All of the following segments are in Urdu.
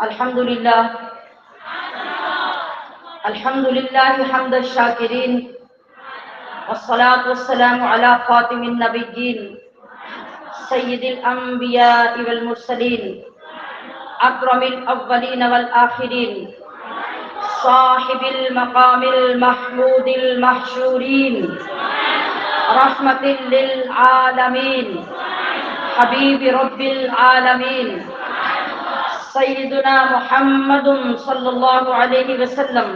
الحمد لله الحمد لله حمد الشاكرين والصلاة والسلام على خاتم النبيين سيد الأنبياء والمرسلين أكرم الأولين والآخرين صاحب المقام المحمود المحشورين رحمة للعالمين حبيب رب العالمين سيدنا محمد صلى الله عليه وسلم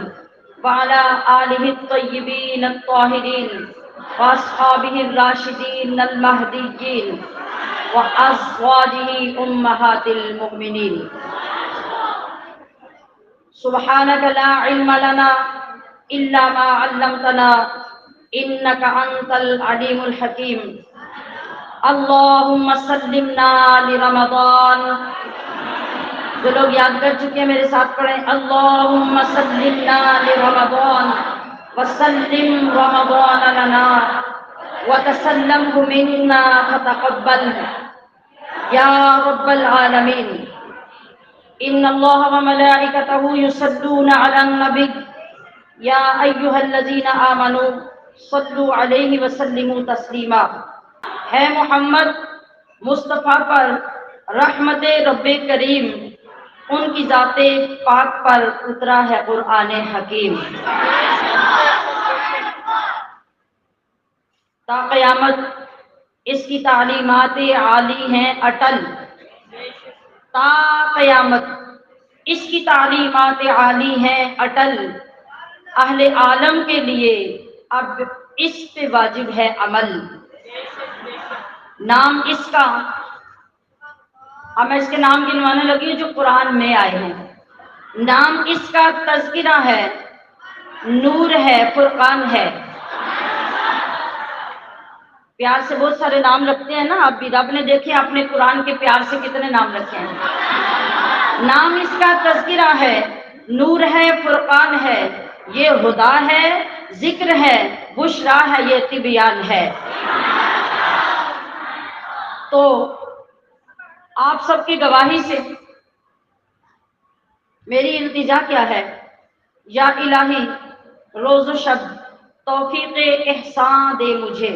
وعلى آله الطيبين الطاهرين وأصحابه الراشدين المهديين وأزواجه أمهات المؤمنين. سبحانك لا علم لنا إلا ما علمتنا إنك أنت العليم الحكيم. اللهم سلمنا لرمضان. جو لوگ یاد کر چکے ہیں میرے ساتھ پڑھیں اللہم سلمنا لرمضان وسلم رمضان لنا وتسلمه منا فتقبل یا رب العالمین. ان اللہ وملائکته یصلون علی النبی یا ایھا الذین آمنوا صلوا علیہ وسلموا تسلیما. ہے محمد مصطفیٰ پر رحمت رب کریم، ان کی ذات پاک پر اترا ہے قرآن حکیم. تا قیامت اس کی تعلیمات عالی ہیں اٹل. تا قیامت اس کی تعلیمات عالی ہیں اٹل. اہل عالم کے لیے اب اس پہ واجب ہے عمل. نام اس کا، اب میں اس کے نام گنوانے لگی جو قرآن میں آئے ہیں. نام اس کا تذکرہ ہے، نور ہے، فرقان ہے. پیار سے بہت سارے نام رکھتے ہیں نا، اب بھی رب نے دیکھے اپنے قرآن کے پیار سے کتنے نام رکھے ہیں. نام اس کا تذکرہ ہے، نور ہے، فرقان ہے. یہ ہدا ہے، ذکر ہے، بشرا ہے، یہ تبیان ہے. تو آپ سب کی گواہی سے میری التجا کیا ہے، یا الہی روز و شب توفیق احسان دے مجھے.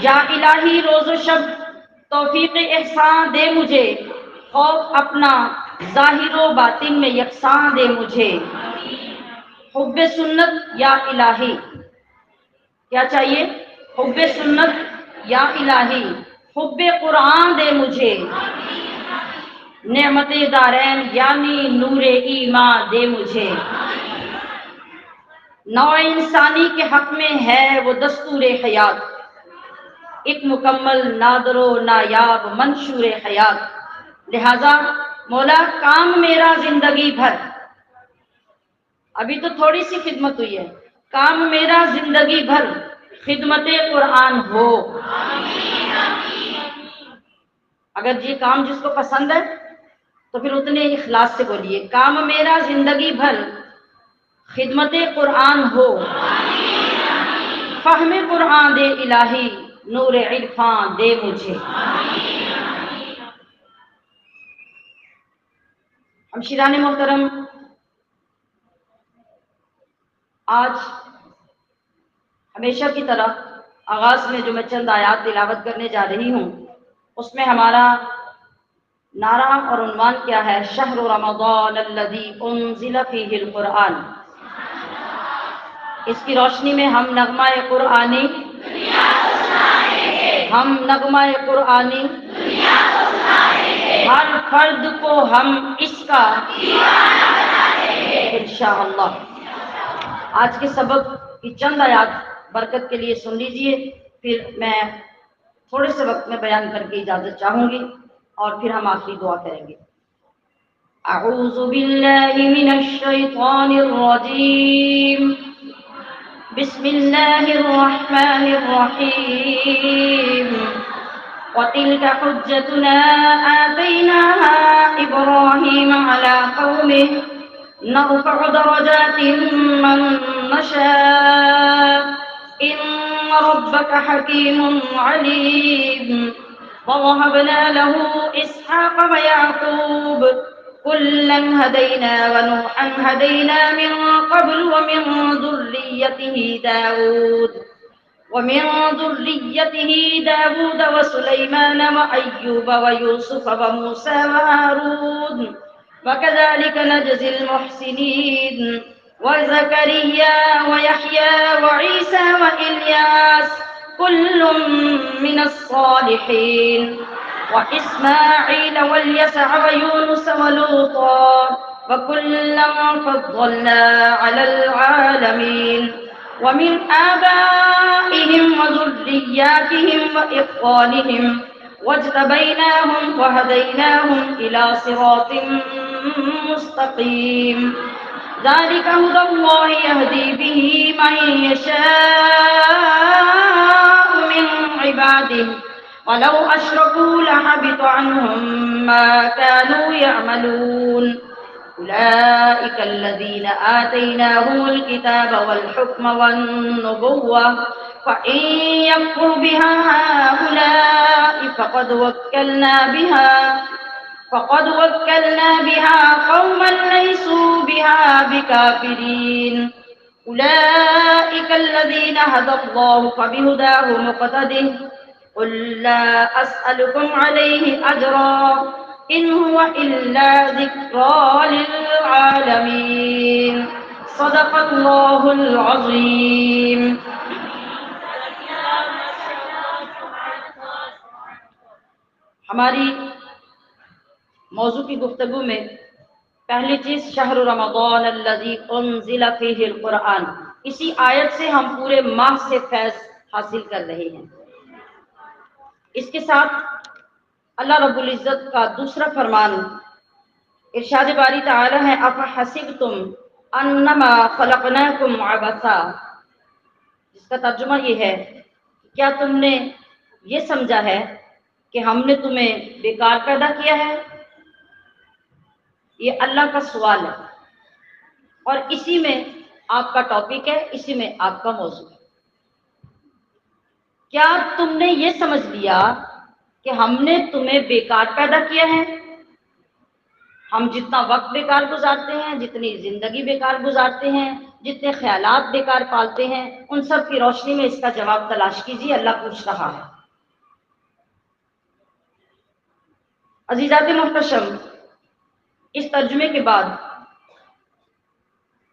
یا الہی روز و شب توفیق احسان دے مجھے، خوف اپنا ظاہر و باطن میں یکساں دے مجھے. حب سنت یا الہی، کیا چاہیے؟ حب سنت یا الہی حب قرآن دے مجھے. نعمت دارین یعنی نور ایمان دے مجھے. نوع انسانی کے حق میں ہے وہ دستور حیات، ایک مکمل نادر و نایاب منشور حیات. لہذا مولا کام میرا زندگی بھر، ابھی تو تھوڑی سی خدمت ہوئی ہے، کام میرا زندگی بھر خدمت قرآن ہو. اگر یہ کام جس کو پسند ہے تو پھر اتنے اخلاص سے بولیے، کام میرا زندگی بھر خدمت قرآن ہو. فہم قرآن دے الہی نور عرفان دے مجھے. ہمشیران محترم، آج ہمیشہ کی طرح آغاز میں جو میں چند آیات تلاوت کرنے جا رہی ہوں، اس میں ہمارا نعرہ اور عنوان کیا ہے؟ شہر رمضان الذی انزل فیہ القرآن. اس کی روشنی میں ہم نغمہ قرآنی ہر فرد کو ہم اس کا انشاءاللہ. آج کے سبق کی چند آیات برکت کے لیے سن لیجئے، پھر میں تھوڑے سے وقت میں بیان کر کے اجازت چاہوں گی اور پھر ہم آخری دعا کریں گے. اعوذ باللہ من الشیطان الرجیم، بسم اللہ الرحمن الرحیم. وَتِلْكَ حُجَّتُنَا آتَيْنَاهَا إِبْرَاهِيمَ عَلَى قَوْمِهِ نَرْفَعُ دَرَجَاتٍ مَّن نَّشَاءُ إِنَّ رَبَّكَ حَكِيمٌ عَلِيمٌ. وَوَهَبْنَا لَهُ إِسْحَاقَ وَيَعْقُوبَ كلا هدينا ونوحا هدينا من قبل ومن ذريته داود وسليمان وأيوب ويوسف وموسى وهارون وكذلك نجزي المحسنين وزكريا ويحيى وعيسى وإلياس كل من الصالحين وإسماعيل واليسع ويونس ولوطا وكلا فضلنا على العالمين ومن آبائهم وذرياتهم وإخوانهم واجتبيناهم وهديناهم إلى صراط مستقيم ذلك هدى الله يهدي به من يشاء من عباده ولو أشركوا لحبط عنهم ما كانوا يعملون أولئك الذين آتيناهم الكتاب والحكم والنبوة فإن يكفر بها هؤلاء فقد وكلنا بها قوما ليسوا بها بكافرين أولئك الذين هدى الله فبهداه مقتده قل لا أسألكم عليه أجرا إن هو إلا ذكرى للعالمين صدق الله العظيم. ہماری موضوع کی گفتگو میں پہلی چیز شہر رمضان الذی انزل فیہ القرآن، اسی آیت سے ہم پورے ماہ سے فیض حاصل کر رہے ہیں۔ اس کے ساتھ اللہ رب العزت کا دوسرا فرمان ارشاد باری تعالی ہے افحسبتم انما خلقناکم عبثا، جس کا ترجمہ یہ ہے کیا تم نے یہ سمجھا ہے کہ ہم نے تمہیں بیکار پیدا کیا ہے؟ یہ اللہ کا سوال ہے اور اسی میں آپ کا ٹاپک ہے، اسی میں آپ کا موضوع ہے۔ کیا تم نے یہ سمجھ لیا کہ ہم نے تمہیں بیکار پیدا کیا ہے؟ ہم جتنا وقت بیکار گزارتے ہیں، جتنی زندگی بیکار گزارتے ہیں، جتنے خیالات بیکار پالتے ہیں، ان سب کی روشنی میں اس کا جواب تلاش کیجیے، اللہ پوچھ رہا ہے۔ عزیزات محتشم، اس ترجمے کے بعد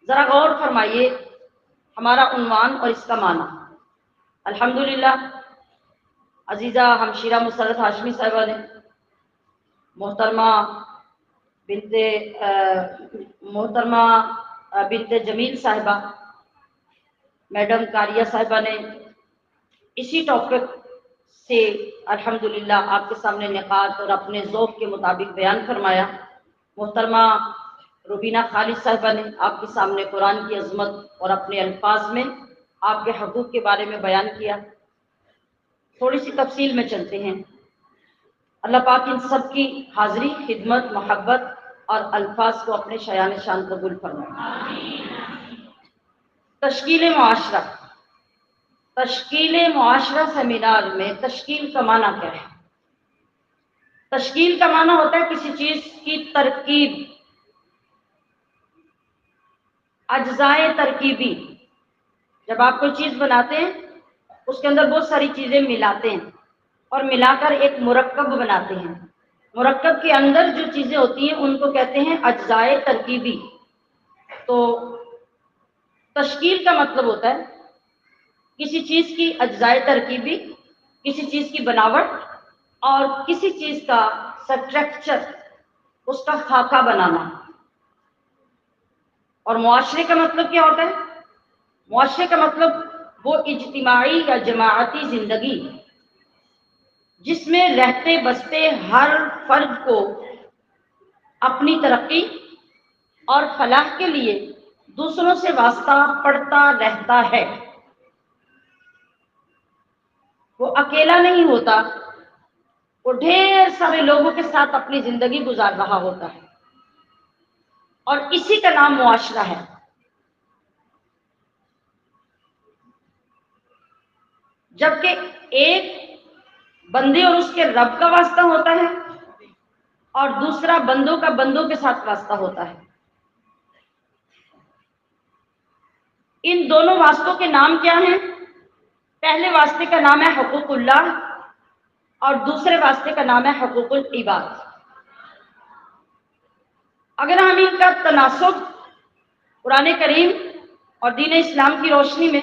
ذرا غور فرمائیے ہمارا عنوان اور اس کا معنی۔ الحمدللہ عزیزہ ہمشیرہ مسرت ہاشمی صاحبہ نے، محترمہ بنت جمیل صاحبہ، میڈم کاریہ صاحبہ نے اسی ٹاپک سے الحمدللہ آپ کے سامنے نقاط اور اپنے ذوق کے مطابق بیان فرمایا۔ محترمہ روبینہ خالد صاحبہ نے آپ کے سامنے قرآن کی عظمت اور اپنے الفاظ میں آپ کے حقوق کے بارے میں بیان کیا۔ تھوڑی سی تفصیل میں چلتے ہیں۔ اللہ پاک ان سب کی حاضری، خدمت، محبت اور الفاظ کو اپنے شایان شان قبول فرمائے۔ تشکیل معاشرہ، تشکیل معاشرہ سیمینار میں تشکیل کا معنی کیا ہے؟ تشکیل کا معنی ہوتا ہے کسی چیز کی ترکیب، اجزائے ترکیبی۔ جب آپ کوئی چیز بناتے ہیں اس کے اندر بہت ساری چیزیں ملاتے ہیں اور ملا کر ایک مرکب بناتے ہیں۔ مرکب کے اندر جو چیزیں ہوتی ہیں ان کو کہتے ہیں اجزائے ترکیبی۔ تو تشکیل کا مطلب ہوتا ہے کسی چیز کی اجزائے ترکیبی، کسی چیز کی بناوٹ اور کسی چیز کا سٹرکچر، اس کا خاکہ بنانا۔ اور معاشرے کا مطلب کیا ہوتا ہے؟ معاشرے کا مطلب وہ اجتماعی یا جماعتی زندگی جس میں رہتے بستے ہر فرد کو اپنی ترقی اور فلاح کے لیے دوسروں سے واسطہ پڑتا رہتا ہے۔ وہ اکیلا نہیں ہوتا، وہ ڈھیر سارے لوگوں کے ساتھ اپنی زندگی گزار رہا ہوتا ہے، اور اسی کا نام معاشرہ ہے۔ جبکہ ایک بندے اور اس کے رب کا واسطہ ہوتا ہے اور دوسرا بندوں کا بندوں کے ساتھ واسطہ ہوتا ہے۔ ان دونوں واسطوں کے نام کیا ہیں؟ پہلے واسطے کا نام ہے حقوق اللہ اور دوسرے واسطے کا نام ہے حقوق العباد۔ اگر ہم ان کا تناسب قرآن کریم اور دین اسلام کی روشنی میں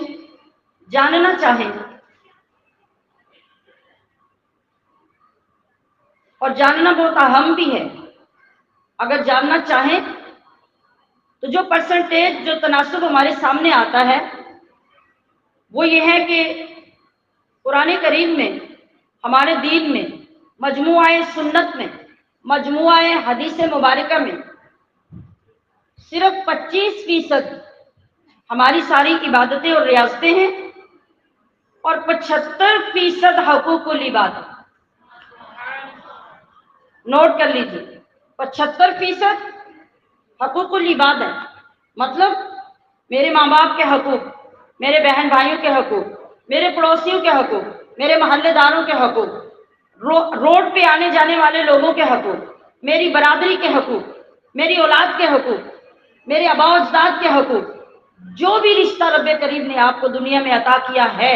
جاننا چاہیں اور جاننا بہت اہم بھی ہے، اگر جاننا چاہیں تو جو پرسنٹیج جو تناسب ہمارے سامنے آتا ہے وہ یہ ہے کہ قرآن کریم میں، ہمارے دین میں، مجموعہ سنت میں، مجموعہ حدیث مبارکہ میں صرف 25% ہماری ساری عبادتیں اور ریاستیں ہیں اور 75% حقوق العباد۔ نوٹ کر لیجیے، 75% حقوق العباد ہے، مطلب میرے ماں باپ کے حقوق، میرے بہن بھائیوں کے حقوق، میرے پڑوسیوں کے حقوق، میرے محلے داروں کے حقوق، روڈ پہ آنے جانے والے لوگوں کے حقوق، میری برادری کے حقوق، میری اولاد کے حقوق، میرے آباء و اجداد کے حقوق، جو بھی رشتہ رب کریم نے آپ کو دنیا میں عطا کیا ہے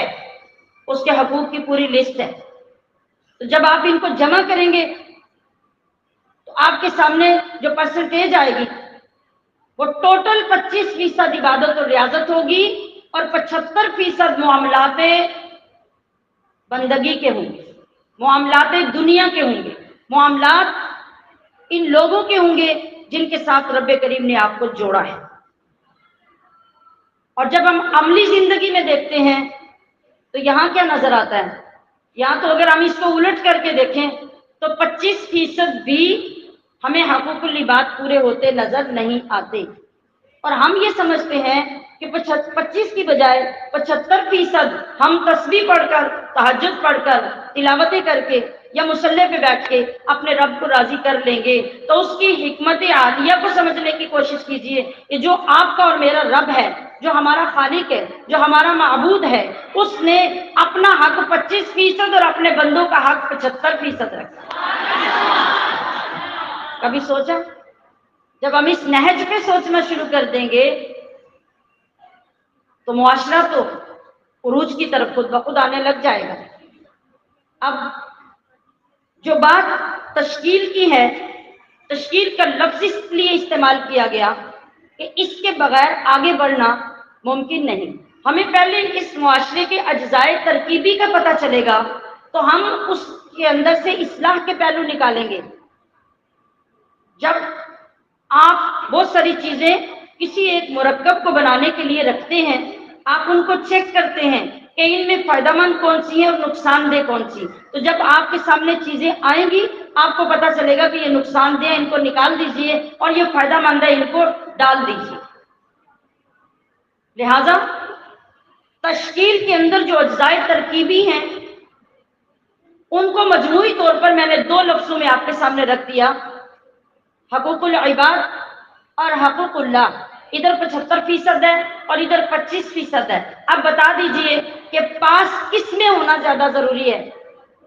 اس کے حقوق کی پوری لسٹ ہے۔ تو جب آپ ان کو جمع کریں گے تو آپ کے سامنے جو پرسنٹیج آئے گی وہ ٹوٹل 25% عبادت اور ریاضت ہوگی اور 75% معاملات بندگی کے ہوں گے، معاملات دنیا کے ہوں گے، معاملات ان لوگوں کے ہوں گے جن کے ساتھ رب کریم نے آپ کو جوڑا ہے۔ اور جب ہم عملی زندگی میں دیکھتے ہیں تو یہاں کیا نظر آتا ہے؟ یہاں تو اگر ہم اس کو الٹ کر کے دیکھیں تو 25% بھی ہمیں حقوق العباد پورے ہوتے نظر نہیں آتے، اور ہم یہ سمجھتے ہیں کہ 25 کی بجائے 75% ہم تسبیح پڑھ کر، تہجد پڑھ کر، تلاوتیں کر کے یا مصلی پہ بیٹھ کے اپنے رب کو راضی کر لیں گے۔ تو اس کی حکمت عالیہ کو سمجھنے کی کوشش کیجئے کہ جو آپ کا اور میرا رب ہے، جو ہمارا خالق ہے، جو ہمارا معبود ہے، اس نے اپنا حق 25% اور اپنے بندوں کا حق 75% رکھا۔ کبھی سوچا؟ جب ہم اس نہج پہ سوچنا شروع کر دیں گے تو معاشرہ تو عروج کی طرف خود بخود آنے لگ جائے گا۔ اب جو بات تشکیل کی ہے، تشکیل کا لفظ اس لیے استعمال کیا گیا کہ اس کے بغیر آگے بڑھنا ممکن نہیں۔ ہمیں پہلے اس معاشرے کے اجزاء ترکیبی کا پتہ چلے گا تو ہم اس کے اندر سے اصلاح کے پہلو نکالیں گے۔ جب آپ بہت ساری چیزیں کسی ایک مرکب کو بنانے کے لیے رکھتے ہیں، آپ ان کو چیک کرتے ہیں کہ ان میں فائدہ مند کون سی ہے اور نقصان دہ کون سی، تو جب آپ کے سامنے چیزیں آئیں گی آپ کو پتہ چلے گا کہ یہ نقصان دہ ہے، ان کو نکال دیجئے، اور یہ فائدہ مند ہے، ان کو ڈال دیجئے۔ لہذا تشکیل کے اندر جو اجزاء ترکیبی ہیں ان کو مجموعی طور پر میں نے 2 لفظوں میں آپ کے سامنے رکھ دیا، حقوق العباد اور حقوق اللہ۔ ادھر 75% ہے اور ادھر 25% ہے۔ اب بتا دیجئے کہ پاس کس میں ہونا زیادہ ضروری ہے؟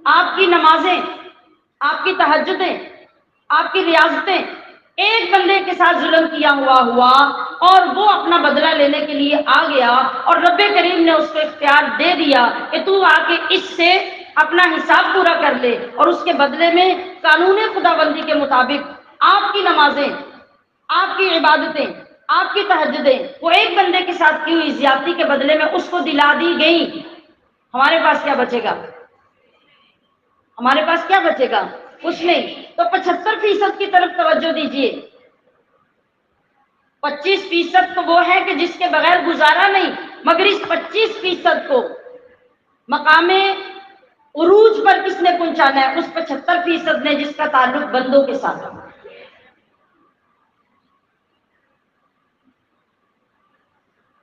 آپ کی نمازیں، آپ کی تہجدیں، آپ کی ریاضتیں ایک بندے کے ساتھ ظلم کیا ہوا اور وہ اپنا بدلہ لینے کے لیے آ گیا اور رب کریم نے اس کو اختیار دے دیا کہ تو آ کے اس سے اپنا حساب پورا کر لے، اور اس کے بدلے میں قانون خداوندی کے مطابق آپ کی نمازیں، آپ کی عبادتیں، آپ کی تہجدیں وہ ایک بندے کے ساتھ کی ہوئی زیادتی کے بدلے میں اس کو دلا دی گئی۔ ہمارے پاس کیا بچے گا؟ ہمارے پاس کیا بچے گا؟ کچھ نہیں۔ تو 75% کی طرف توجہ دیجیے۔ 25% تو وہ ہے کہ جس کے بغیر گزارا نہیں، مگر اس 25% کو مقام عروج پر کس نے پہنچانا ہے؟ اس 75% نے جس کا تعلق بندوں کے ساتھ ہے۔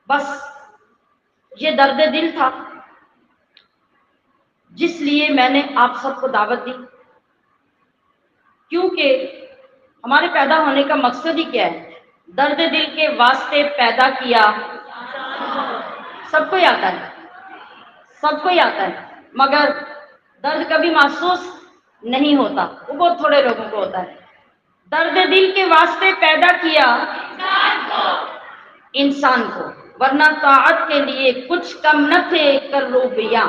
بس یہ درد دل تھا جس لیے میں نے آپ سب کو دعوت دی، کیونکہ ہمارے پیدا ہونے کا مقصد ہی کیا ہے؟ درد دل کے واسطے پیدا کیا۔ سب کو ہی آتا ہے، سب کو ہی آتا ہے، مگر درد کبھی محسوس نہیں ہوتا، وہ بہت تھوڑے لوگوں کو ہوتا ہے۔ درد دل کے واسطے پیدا کیا انسان کو، ورنہ طاعت کے لیے کچھ کم نہ تھے کروبیاں۔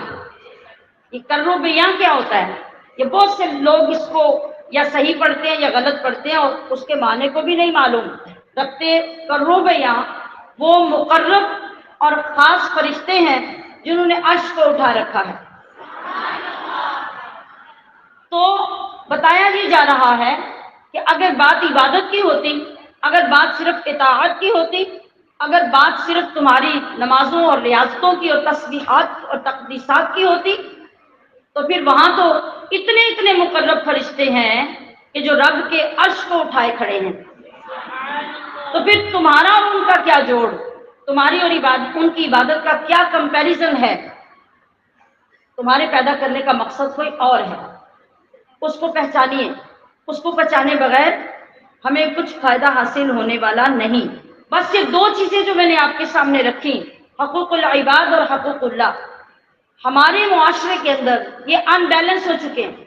یہ کروبیاں کیا ہوتا ہے؟ یہ بہت سے لوگ اس کو یا صحیح پڑھتے ہیں یا غلط پڑھتے ہیں اور اس کے معنی کو بھی نہیں معلوم رکھتے۔ کروبیاں وہ مقرب اور خاص فرشتے ہیں جنہوں نے عرش کو اٹھا رکھا ہے۔ تو بتایا یہ جا رہا ہے کہ اگر بات عبادت کی ہوتی، اگر بات صرف اطاعت کی ہوتی، اگر بات صرف تمہاری نمازوں اور ریاضتوں کی اور تسبیحات اور تقدیسات کی ہوتی، تو پھر وہاں تو اتنے مقرب فرشتے ہیں کہ جو رب کے عرش کو اٹھائے کھڑے ہیں۔ تو پھر تمہارا اور ان کا کیا جوڑ، تمہاری اور ان کی عبادت کا کیا کمپیریزن ہے؟ تمہارے پیدا کرنے کا مقصد کوئی اور ہے، اس کو پہچانیے۔ اس کو پہچانے بغیر ہمیں کچھ فائدہ حاصل ہونے والا نہیں۔ بس یہ دو چیزیں جو میں نے آپ کے سامنے رکھی، حقوق العباد اور حقوق اللہ، ہمارے معاشرے کے اندر یہ ان بیلنس ہو چکے ہیں۔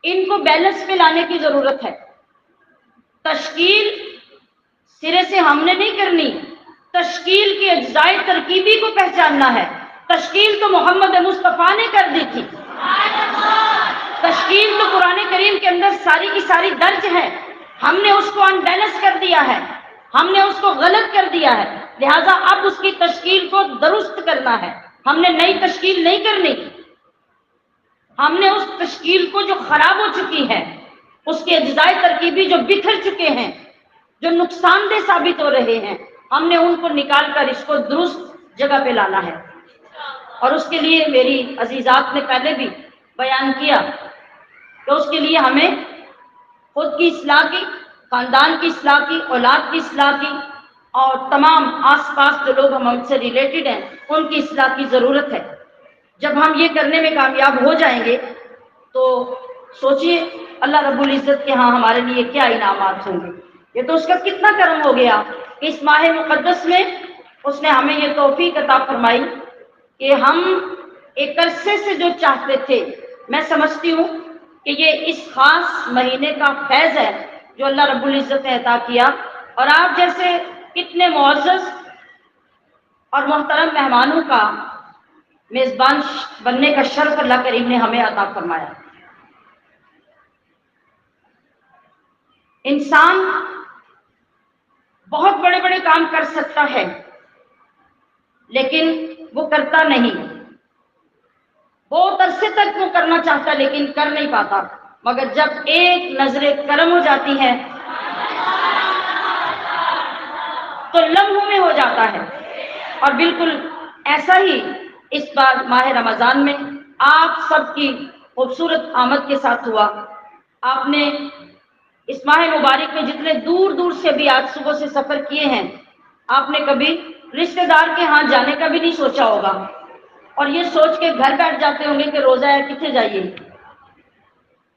ان کو بیلنس میں لانے کی ضرورت ہے۔ تشکیل سرے سے ہم نے نہیں کرنی، تشکیل کے اجزائے ترکیبی کو پہچاننا ہے۔ تشکیل تو محمد مصطفیٰ نے کر دی تھی، تشکیل تو قرآن کریم کے اندر ساری کی ساری درج ہے، ہم نے اس کو ان بیلنس کر دیا ہے، ہم نے اس کو غلط کر دیا ہے، لہٰذا اب اس کی تشکیل کو درست کرنا ہے۔ ہم نے نئی تشکیل نہیں کرنی، ہم نے اس تشکیل کو جو خراب ہو چکی ہے، اس کے اجزائے ترکیبی جو بکھر چکے ہیں، جو نقصان دہ ثابت ہو رہے ہیں، ہم نے ان کو نکال کر اس کو درست جگہ پہ لانا ہے۔ اور اس کے لیے میری عزیزات نے پہلے بھی بیان کیا کہ اس کے لیے ہمیں خود کی اصلاح کی، خاندان کی اصلاح کی، اولاد کی اصلاح کی، اور تمام آس پاس جو لوگ ہم سے ریلیٹڈ ہیں ان کی اصلاح کی ضرورت ہے۔ جب ہم یہ کرنے میں کامیاب ہو جائیں گے تو سوچئے اللہ رب العزت کے ہاں ہمارے لیے کیا انعامات ہوں گے۔ یہ تو اس کا کتنا کرم ہو گیا کہ اس ماہ مقدس میں اس نے ہمیں یہ توفیق عطا فرمائی کہ ہم ایک عرصے سے جو چاہتے تھے، میں سمجھتی ہوں کہ یہ اس خاص مہینے کا فیض ہے جو اللہ رب العزت نے عطا کیا، اور آپ جیسے کتنے معزز اور محترم مہمانوں کا میزبان بننے کا شرف اللہ کریم نے ہمیں عطا فرمایا۔ انسان بہت بڑے بڑے کام کر سکتا ہے لیکن وہ کرتا نہیں، بہت عرصے تک وہ کرنا چاہتا لیکن کر نہیں پاتا، مگر جب ایک نظر کرم ہو جاتی ہے تو لمحوں میں ہو جاتا ہے۔ اور بالکل ایسا ہی اس بار ماہ رمضان میں آپ سب کی خوبصورت آمد کے ساتھ ہوا۔ آپ نے اس ماہ مبارک میں جتنے دور دور سے بھی آج صبح سے سفر کیے ہیں، آپ نے کبھی رشتہ دار کے ہاں جانے کا بھی نہیں سوچا ہوگا، اور یہ سوچ کے گھر بیٹھ جاتے ہوں گے کہ روزہ ہے کتنے جائیے۔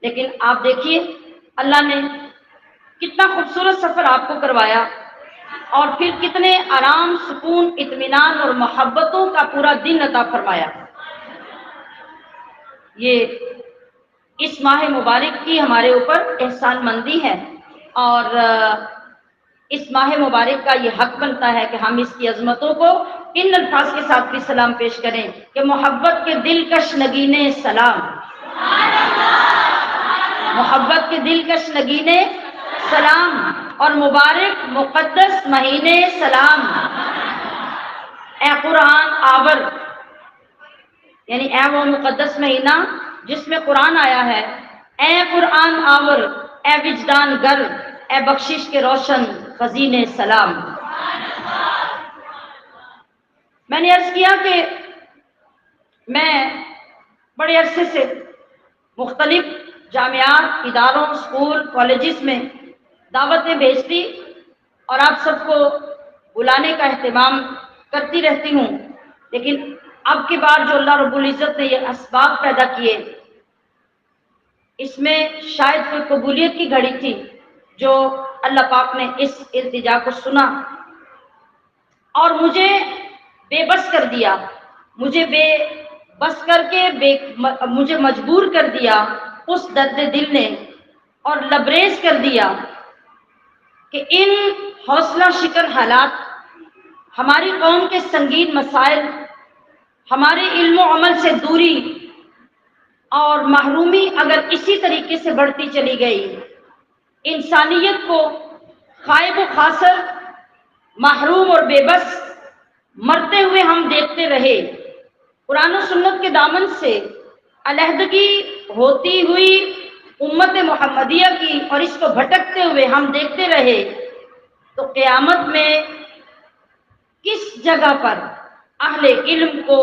لیکن آپ دیکھیے اللہ نے کتنا خوبصورت سفر آپ کو کروایا، اور پھر کتنے آرام، سکون، اطمینان اور محبتوں کا پورا دن عطا فرمایا۔ یہ اس ماہ مبارک کی ہمارے اوپر احسان مندی ہے، اور اس ماہ مبارک کا یہ حق بنتا ہے کہ ہم اس کی عظمتوں کو ان الفاظ کے ساتھ بھی سلام پیش کریں کہ محبت کے دلکش نگینے سلام، محبت کے دلکش نگینے سلام، اور مبارک مقدس مہینے سلام۔ اے قرآن آور، یعنی اے وہ مقدس مہینہ جس میں قرآن آیا ہے، اے قرآن آور، اے وجدان گر، اے بخشش کے روشن خزینے سلام۔ میں نے عرض کیا کہ میں بڑے عرصے سے مختلف جامعات، اداروں، اسکول، کالجز میں دعوتیں بھیجتی اور آپ سب کو بلانے کا اہتمام کرتی رہتی ہوں، لیکن اب کی بار جو اللہ رب العزت نے یہ اسباب پیدا کیے، اس میں شاید کوئی قبولیت کی گھڑی تھی جو اللہ پاک نے اس التجا کو سنا اور مجھے بے بس کر دیا، مجھے بے بس کر کے مجھے مجبور کر دیا اس درد دل نے اور لبریز کر دیا کہ ان حوصلہ شکن حالات، ہماری قوم کے سنگین مسائل، ہمارے علم و عمل سے دوری اور محرومی اگر اسی طریقے سے بڑھتی چلی گئی، انسانیت کو خائب و خاسر، محروم اور بے بس مرتے ہوئے ہم دیکھتے رہے، قرآن و سنت کے دامن سے علیحدگی ہوتی ہوئی امت محمدیہ کی اور اس کو بھٹکتے ہوئے ہم دیکھتے رہے، تو قیامت میں کس جگہ پر اہل علم کو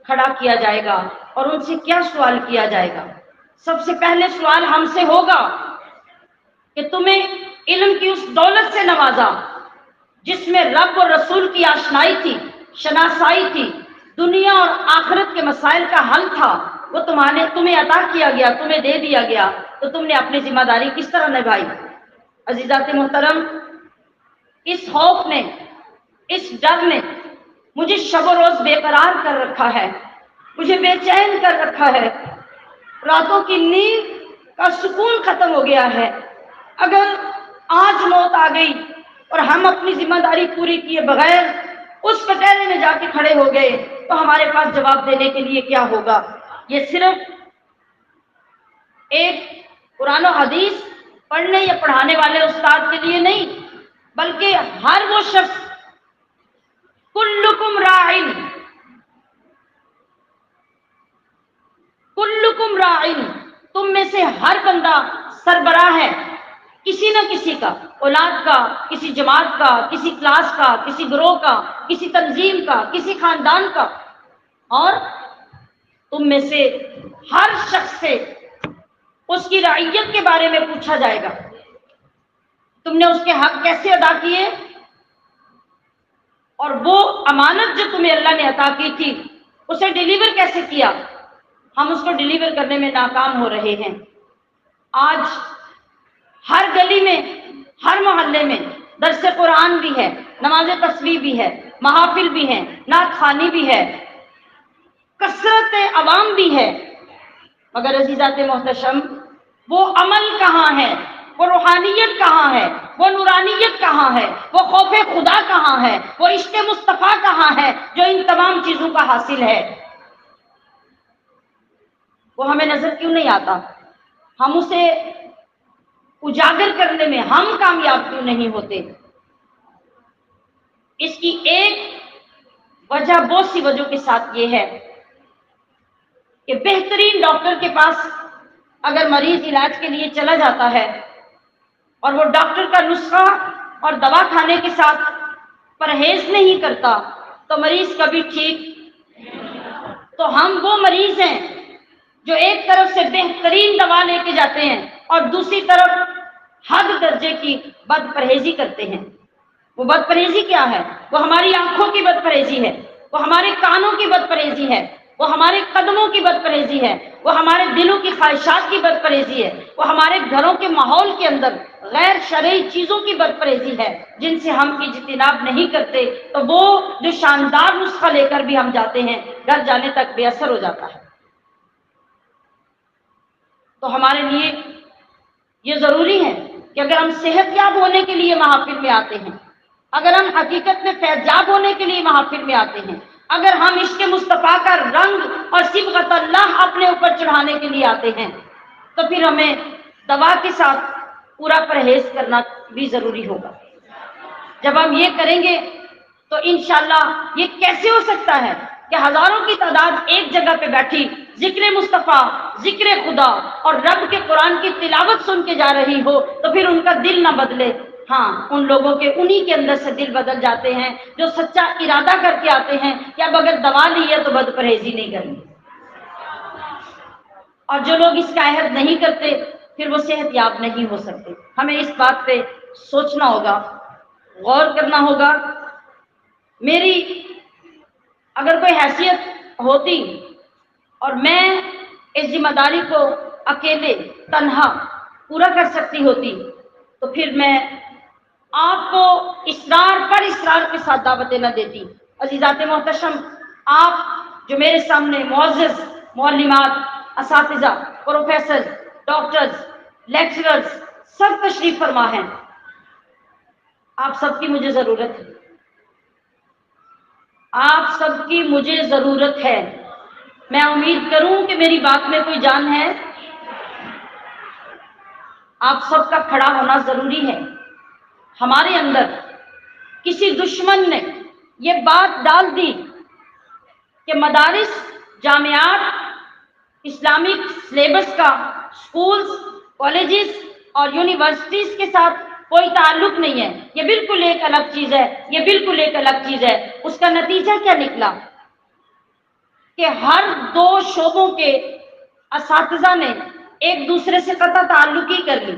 کھڑا کیا جائے گا اور ان سے کیا سوال کیا جائے گا؟ سب سے پہلے سوال ہم سے ہوگا کہ تمہیں علم کی اس دولت سے نوازا جس میں رب اور رسول کی آشنائی تھی، شناسائی تھی، دنیا اور آخرت کے مسائل کا حل تھا، وہ تمہیں عطا کیا گیا، تمہیں دے دیا گیا، تو تم نے اپنی ذمہ داری کس طرح نبھائی؟ عزیزات محترم، اس خوف نے، اس ڈر نے مجھے شب و روز بے قرار کر رکھا ہے، مجھے بے چین کر رکھا ہے، راتوں کی نیند کا سکون ختم ہو گیا ہے۔ اگر آج موت آ گئی اور ہم اپنی ذمہ داری پوری کیے بغیر اس کٹہرے میں جا کے کھڑے ہو گئے تو ہمارے پاس جواب دینے کے لیے کیا ہوگا؟ یہ صرف ایک قرآن و حدیث پڑھنے یا پڑھانے والے استاد کے لیے نہیں، بلکہ ہر وہ شخص، کلکم راعن، کلکم راعن، تم میں سے ہر بندہ سربراہ ہے کسی نہ کسی کا، اولاد کا، کسی جماعت کا، کسی کلاس کا، کسی گروہ کا، کسی تنظیم کا، کسی خاندان کا، اور تم میں سے ہر شخص سے اس کی رعیت کے بارے میں پوچھا جائے گا، تم نے اس کے حق کیسے ادا کیے، اور وہ امانت جو تمہیں اللہ نے عطا کی تھی اسے ڈیلیور کیسے کیا؟ ہم اس کو ڈیلیور کرنے میں ناکام ہو رہے ہیں۔ آج ہر گلی میں، ہر محلے میں درس قرآن بھی ہے، نماز تسبیح بھی ہے، محافل بھی ہیں، نعت خوانی بھی ہے، کثرت عوام بھی ہے، مگر عزیزات محتشم، وہ عمل کہاں ہے؟ وہ روحانیت کہاں ہے؟ وہ نورانیت کہاں ہے؟ وہ خوف خدا کہاں ہے؟ وہ عشق مصطفیٰ کہاں ہے جو ان تمام چیزوں کا حاصل ہے؟ وہ ہمیں نظر کیوں نہیں آتا؟ ہم اسے اجاگر کرنے میں ہم کامیاب کیوں نہیں ہوتے؟ اس کی ایک وجہ بہت سی وجہوں کے ساتھ یہ ہے کہ بہترین ڈاکٹر کے پاس اگر مریض علاج کے لیے چلا جاتا ہے اور وہ ڈاکٹر کا نسخہ اور دوا کھانے کے ساتھ پرہیز نہیں کرتا تو مریض کبھی ٹھیک، تو ہم وہ مریض ہیں جو ایک طرف سے بہترین دوا لے کے جاتے ہیں اور دوسری طرف حد درجے کی بد پرہیزی کرتے ہیں۔ وہ بد پرہیزی کیا ہے؟ وہ ہماری آنکھوں کی بد پرہیزی ہے، وہ ہمارے کانوں کی بد پرہیزی ہے، وہ ہمارے قدموں کی بد پرہیزی ہے، وہ ہمارے دلوں کی خواہشات کی بد پرہیزی ہے، وہ ہمارے گھروں کے ماحول کے اندر غیر شرعی چیزوں کی بد پرہیزی ہے جن سے ہم اجتناب نہیں کرتے، تو وہ جو شاندار نسخہ لے کر بھی ہم جاتے ہیں گھر جانے تک بے اثر ہو جاتا ہے۔ تو ہمارے لیے یہ ضروری ہے کہ اگر ہم صحت یاب ہونے کے لیے محافل میں آتے ہیں، اگر ہم حقیقت میں فیض یاب ہونے کے لیے محافل میں آتے ہیں، اگر ہم عشق مصطفیٰ کا رنگ اور صبغت اللہ اپنے اوپر چڑھانے کے لیے آتے ہیں، تو پھر ہمیں دوا کے ساتھ پورا پرہیز کرنا بھی ضروری ہوگا۔ جب ہم یہ کریں گے تو انشاءاللہ یہ کیسے ہو سکتا ہے کہ ہزاروں کی تعداد ایک جگہ پہ بیٹھی ذکر مصطفیٰ، ذکر خدا اور رب کے قرآن کی تلاوت سن کے جا رہی ہو تو پھر ان کا دل نہ بدلے؟ ہاں، ان لوگوں کے انہی کے اندر سے دل بدل جاتے ہیں جو سچا ارادہ کر کے آتے ہیں کہ اب اگر دوا لی ہے تو بد پرہیزی نہیں کرنی، اور جو لوگ اس کا عہد نہیں کرتے پھر وہ صحت یاب نہیں ہو سکتے۔ ہمیں اس بات پہ سوچنا ہوگا، غور کرنا ہوگا۔ میری اگر کوئی حیثیت ہوتی اور میں اس ذمہ داری کو اکیلے تنہا پورا کر سکتی ہوتی تو پھر میں آپ کو اصرار پر اصرار کے ساتھ دعوتیں نہ دیتی۔ عزیزات محتشم، آپ جو میرے سامنے معزز معلمات، اساتذہ، پروفیسر، ڈاکٹرز، لیکچررز سب تشریف فرما ہیں. آپ سب کی مجھے ضرورت ہے. آپ سب کی مجھے ضرورت ہے. میں امید کروں کہ میری بات میں کوئی جان ہے. آپ سب کا کھڑا ہونا ضروری ہے. ہمارے اندر کسی دشمن نے یہ بات ڈال دی کہ مدارس، جامعات، اسلامک سلیبس کا اسکولز، کالجز اور یونیورسٹیز کے ساتھ کوئی تعلق نہیں ہے، یہ بالکل ایک الگ چیز ہے، یہ بالکل ایک الگ چیز ہے. اس کا نتیجہ کیا نکلا کہ ہر دو شعبوں کے اساتذہ نے ایک دوسرے سے قطع تعلق ہی کر لی.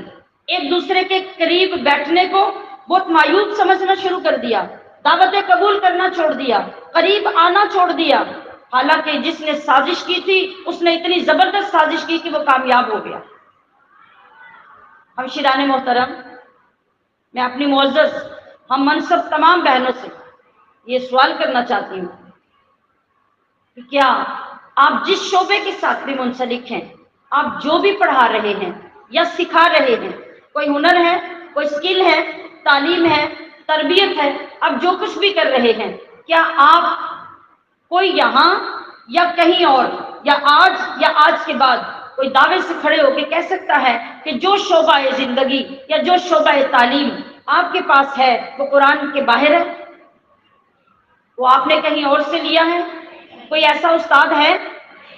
ایک دوسرے کے قریب بیٹھنے کو بہت مایوب سمجھنا شروع کر دیا، دعوتیں قبول کرنا چھوڑ دیا، قریب آنا چھوڑ دیا. حالانکہ جس نے سازش کی تھی اس نے اتنی زبردست سازش کی کہ وہ کامیاب ہو گیا. ہمشیران محترم، میں اپنی معزز ہم منصب تمام بہنوں سے یہ سوال کرنا چاہتی ہوں کہ کیا آپ جس شعبے کے ساتھ بھی منسلک ہیں، آپ جو بھی پڑھا رہے ہیں یا سکھا رہے ہیں، کوئی ہنر ہے، کوئی اسکل ہے، تعلیم ہے، تربیت ہے، آپ جو کچھ بھی کر رہے ہیں، کیا آپ کوئی یہاں یا کہیں اور یا آج کے بعد کوئی دعوے سے کھڑے ہو کے کہہ سکتا ہے کہ جو شعبہ زندگی یا جو شعبہ تعلیم آپ کے پاس ہے وہ قرآن کے باہر ہے، وہ آپ نے کہیں اور سے لیا ہے؟ کوئی ایسا استاد ہے،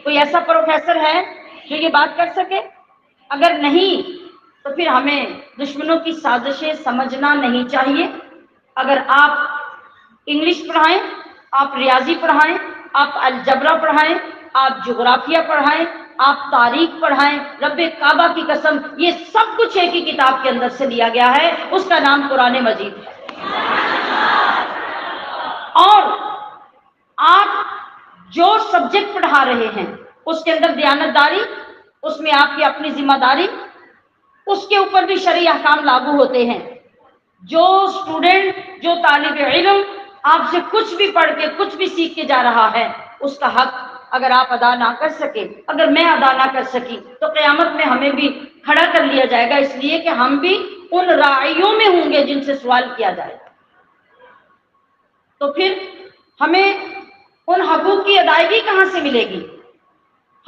کوئی ایسا پروفیسر ہے جو یہ بات کر سکے؟ اگر نہیں تو پھر ہمیں دشمنوں کی سازشیں سمجھنا نہیں چاہیے. اگر آپ انگلش پڑھائیں، آپ ریاضی پڑھائیں، آپ الجبرا پڑھائیں، آپ جغرافیہ پڑھائیں، آپ تاریخ پڑھائیں، رب کعبہ کی قسم یہ سب کچھ ایک ہی کتاب کے اندر سے لیا گیا ہے، اس کا نام قرآن مجید ہے. اور آپ جو سبجیکٹ پڑھا رہے ہیں اس کے اندر دیانتداری، اس میں آپ کی اپنی ذمہ داری، اس کے اوپر بھی شرعی احکام لاگو ہوتے ہیں. جو اسٹوڈنٹ، جو طالب علم آپ سے کچھ بھی پڑھ کے کچھ بھی سیکھ کے جا رہا ہے، اس کا حق اگر آپ ادا نہ کر سکے، اگر میں ادا نہ کر سکی، تو قیامت میں ہمیں بھی کھڑا کر لیا جائے گا، اس لیے کہ ہم بھی ان راعیوں میں ہوں گے جن سے سوال کیا جائے گا. تو پھر ہمیں ان حقوق کی ادائیگی کہاں سے ملے گی؟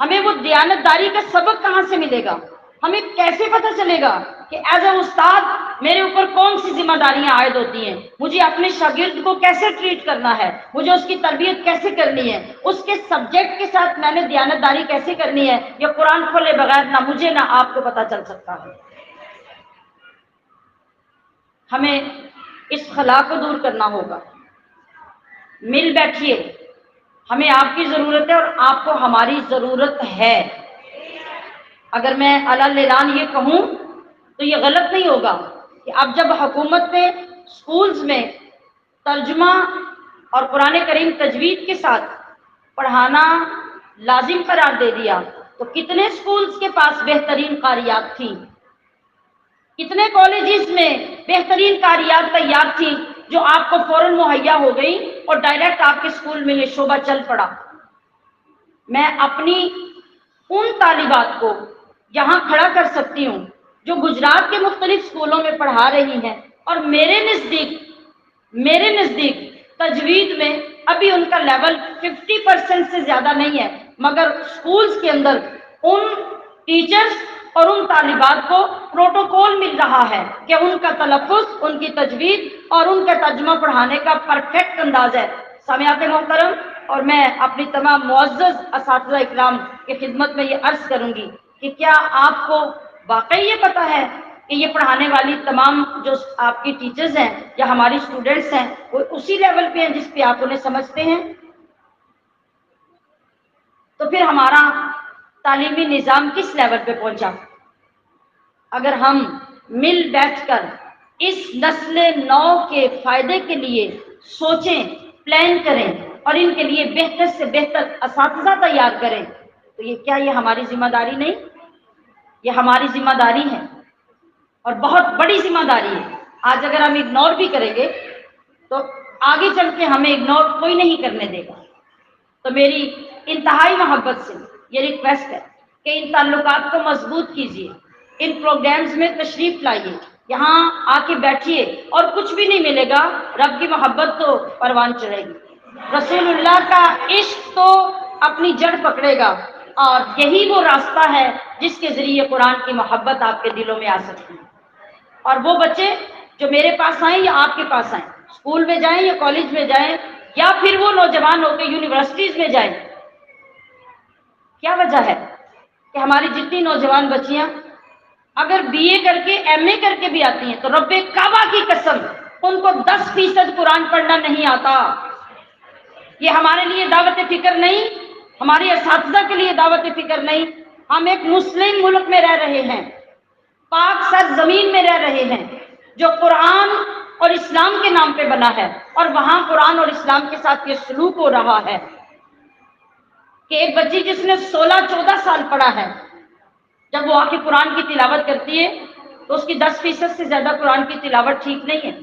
ہمیں وہ دیانتداری کا سبق کہاں سے ملے گا؟ ہمیں کیسے پتہ چلے گا کہ ایز اے استاد میرے اوپر کون سی ذمہ داریاں عائد ہوتی ہیں، مجھے اپنے شاگرد کو کیسے ٹریٹ کرنا ہے، مجھے اس کی تربیت کیسے کرنی ہے، اس کے سبجیکٹ کے ساتھ میں نے دیانتداری کیسے کرنی ہے؟ یہ قرآن کھولے بغیر نہ مجھے نہ آپ کو پتہ چل سکتا ہے. ہمیں اس خلا کو دور کرنا ہوگا. مل بیٹھیے، ہمیں آپ کی ضرورت ہے اور آپ کو ہماری ضرورت ہے. اگر میں علی اعلان یہ کہوں تو یہ غلط نہیں ہوگا کہ اب جب حکومت نے اسکولز میں ترجمہ اور قرآن کریم تجوید کے ساتھ پڑھانا لازم قرار دے دیا تو کتنے اسکولز کے پاس بہترین قاریات تھیں، کتنے کالجز میں بہترین قاریات تیار تھیں جو آپ کو فوراً مہیا ہو گئی اور ڈائریکٹ آپ کے اسکول میں یہ شعبہ چل پڑا. میں اپنی ان طالبات کو یہاں کھڑا کر سکتی ہوں جو گجرات کے مختلف اسکولوں میں پڑھا رہی ہیں، اور میرے نزدیک تجوید میں ابھی ان کا لیول 50% سے زیادہ نہیں ہے، مگر اسکولز کے اندر ان ٹیچرز اور ان طالبات کو پروٹوکول مل رہا ہے کہ ان کا تلفظ، ان کی تجوید اور ان کا ترجمہ پڑھانے کا پرفیکٹ انداز ہے. سامعات محترم، اور میں اپنی تمام معزز اساتذہ اکرام کی خدمت میں یہ عرض کروں گی کہ کیا آپ کو واقعی یہ پتہ ہے کہ یہ پڑھانے والی تمام جو آپ کی ٹیچرز ہیں یا ہماری اسٹوڈنٹس ہیں وہ اسی لیول پہ ہیں جس پہ آپ انہیں سمجھتے ہیں؟ تو پھر ہمارا تعلیمی نظام کس لیول پہ پہنچا؟ اگر ہم مل بیٹھ کر اس نسل نو کے فائدے کے لیے سوچیں، پلان کریں اور ان کے لیے بہتر سے بہتر اساتذہ تیار کریں تو یہ ہماری ذمہ داری نہیں؟ یہ ہماری ذمہ داری ہے اور بہت بڑی ذمہ داری ہے. آج اگر ہم اگنور بھی کریں گے تو آگے چل کے ہمیں اگنور کوئی نہیں کرنے دے گا. تو میری انتہائی محبت سے یہ ریکویسٹ ہے کہ ان تعلقات کو مضبوط کیجیے. ان پروگرامز میں تشریف لائیے، یہاں آ کے بیٹھیے، اور کچھ بھی نہیں ملے گا، رب کی محبت تو پروان چڑھے گی، رسول اللہ کا عشق تو اپنی جڑ پکڑے گا، اور یہی وہ راستہ ہے جس کے ذریعے قرآن کی محبت آپ کے دلوں میں آ سکتی ہے۔ اور وہ بچے جو میرے پاس آئیں یا آپ کے پاس آئیں، اسکول میں جائیں یا کالج میں جائیں، یا پھر وہ نوجوان ہو کے یونیورسٹیز میں جائیں، کیا وجہ ہے کہ ہماری جتنی نوجوان بچیاں اگر بی اے کر کے ایم اے کر کے بھی آتی ہیں تو رب کعبہ کی قسم ان کو 10% قرآن پڑھنا نہیں آتا۔ یہ ہمارے لیے دعوت فکر نہیں، ہماری اساتذہ کے لیے دعوت فکر نہیں۔ ہم ایک مسلم ملک میں رہ رہے ہیں، پاک سر زمین میں رہ رہے ہیں، جو قرآن اور اسلام کے نام پہ بنا ہے، اور وہاں قرآن اور اسلام کے ساتھ یہ سلوک ہو رہا ہے کہ ایک بچی جس نے 16-14 سال پڑھا ہے، جب وہ آ کے قرآن کی تلاوت کرتی ہے تو اس کی 10% سے زیادہ قرآن کی تلاوت ٹھیک نہیں ہے۔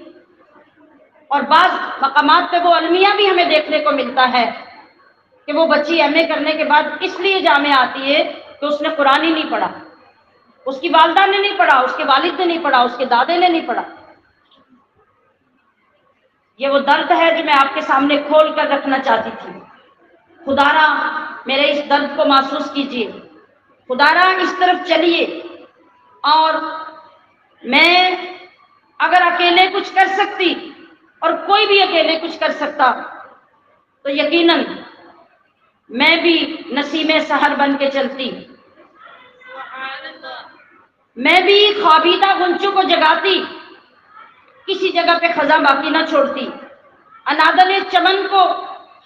اور بعض مقامات پہ وہ المیہ بھی ہمیں دیکھنے کو ملتا ہے کہ وہ بچی ایم اے کرنے کے بعد اس لیے جامعہ آتی ہے کہ اس نے قرآن ہی نہیں پڑھا، اس کی والدہ نے نہیں پڑھا، اس کے والد نے نہیں پڑھا، اس کے دادے نے نہیں پڑھا۔ یہ وہ درد ہے جو میں آپ کے سامنے کھول کر رکھنا چاہتی تھی۔ خدا را میرے اس درد کو محسوس کیجیے، خدا را اس طرف چلیے، اور میں اگر اکیلے کچھ کر سکتی اور کوئی بھی اکیلے کچھ کر سکتا تو یقیناً میں بھی نسیم سحر بن کے چلتی، میں بھی خوابیدہ غنچوں کو جگاتی، کسی جگہ پہ خزاں باقی نہ چھوڑتی، انادل چمن کو